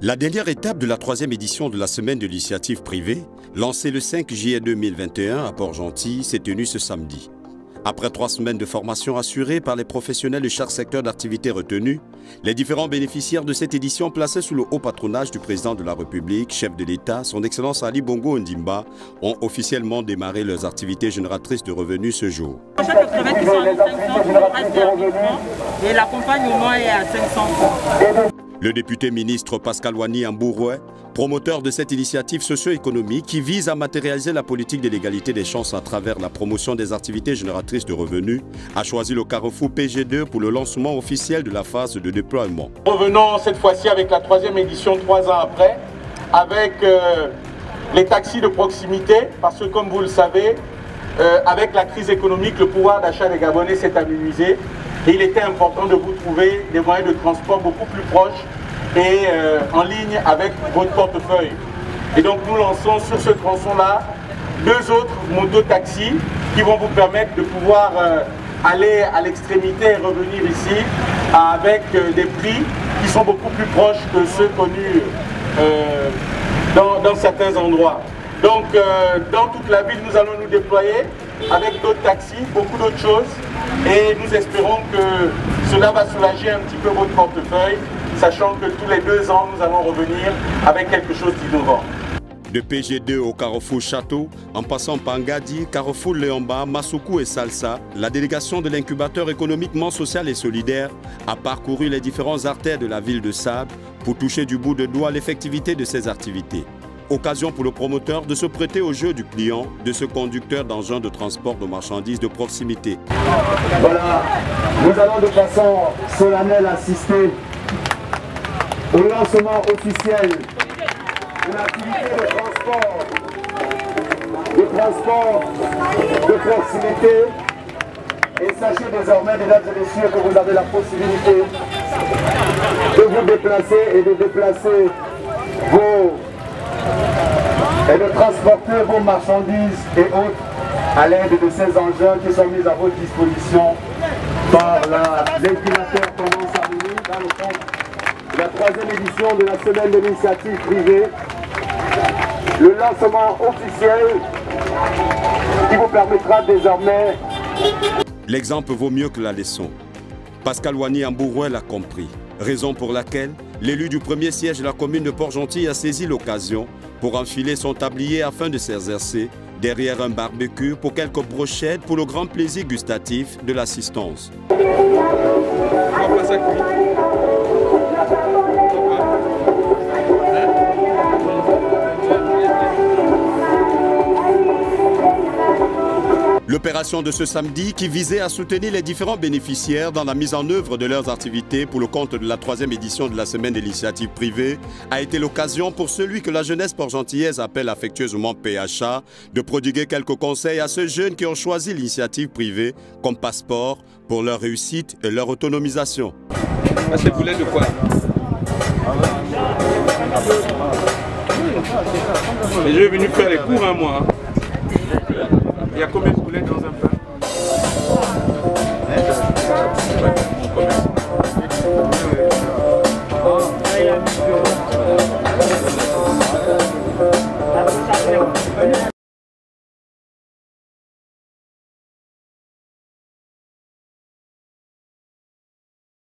La dernière étape de la 3e édition de la semaine de l'initiative privée, lancée le 5 juillet 2021 à Port-Gentil, s'est tenue ce samedi. Après 3 semaines de formation assurée par les professionnels de chaque secteur d'activité retenu, les différents bénéficiaires de cette édition placés sous le haut patronage du président de la République, chef de l'État, son Excellence Ali Bongo Ondimba, ont officiellement démarré leurs activités génératrices de revenus ce jour. Chaque crevette qui sont à 500 reste à 1000 francs et l'accompagnement est à 500 francs. Le député ministre Pascal Wani Ambouroué, promoteur de cette initiative socio-économique qui vise à matérialiser la politique de l'égalité des chances à travers la promotion des activités génératrices de revenus, a choisi le carrefour PG2 pour le lancement officiel de la phase de déploiement. Revenons cette fois-ci avec la 3e édition 3 ans après, avec les taxis de proximité, parce que comme vous le savez, avec la crise économique, le pouvoir d'achat des Gabonais s'est amenuisé. Et il était important de vous trouver des moyens de transport beaucoup plus proches et en ligne avec votre portefeuille. Et donc nous lançons sur ce tronçon-là 2 autres mototaxis qui vont vous permettre de pouvoir aller à l'extrémité et revenir ici avec des prix qui sont beaucoup plus proches que ceux connus dans certains endroits. Donc dans toute la ville, nous allons nous déployer avec d'autres taxis, beaucoup d'autres choses. Et nous espérons que cela va soulager un petit peu votre portefeuille, sachant que tous les 2 ans, nous allons revenir avec quelque chose d'innovant. De PG2 au carrefour Château, en passant par Ngadi, carrefour Léomba, Massoukou et Salsa, la délégation de l'incubateur économiquement social et solidaire a parcouru les différentes artères de la ville de Sable pour toucher du bout de doigt l'effectivité de ces activités. Occasion pour le promoteur de se prêter au jeu du client, de ce conducteur d'engin de transport de marchandises de proximité. Voilà, nous allons de façon solennelle assister au lancement officiel de l'activité de proximité. Et sachez désormais, mesdames et messieurs, que vous avez la possibilité de vous déplacer et de déplacer et de transporter vos marchandises et autres à l'aide de ces engins qui sont mis à votre disposition par l'incubateur Tendance Avenue dans le cadre de la 3e édition de la semaine de l'initiative privée. Le lancement officiel qui vous permettra désormais... L'exemple vaut mieux que la leçon. Pascal Wani Ambouroué l'a compris, raison pour laquelle l'élu du premier siège de la commune de Port-Gentil a saisi l'occasion pour enfiler son tablier afin de s'exercer derrière un barbecue pour quelques brochettes pour le grand plaisir gustatif de l'assistance. L'opération de ce samedi, qui visait à soutenir les différents bénéficiaires dans la mise en œuvre de leurs activités pour le compte de la 3e édition de la semaine de l'initiative privée, a été l'occasion pour celui que la jeunesse port-gentillaise appelle affectueusement PHA de prodiguer quelques conseils à ceux jeunes qui ont choisi l'initiative privée comme passeport pour leur réussite et leur autonomisation. C'est poulet de quoi? Et je suis venu faire les cours un mois. Il y a combien de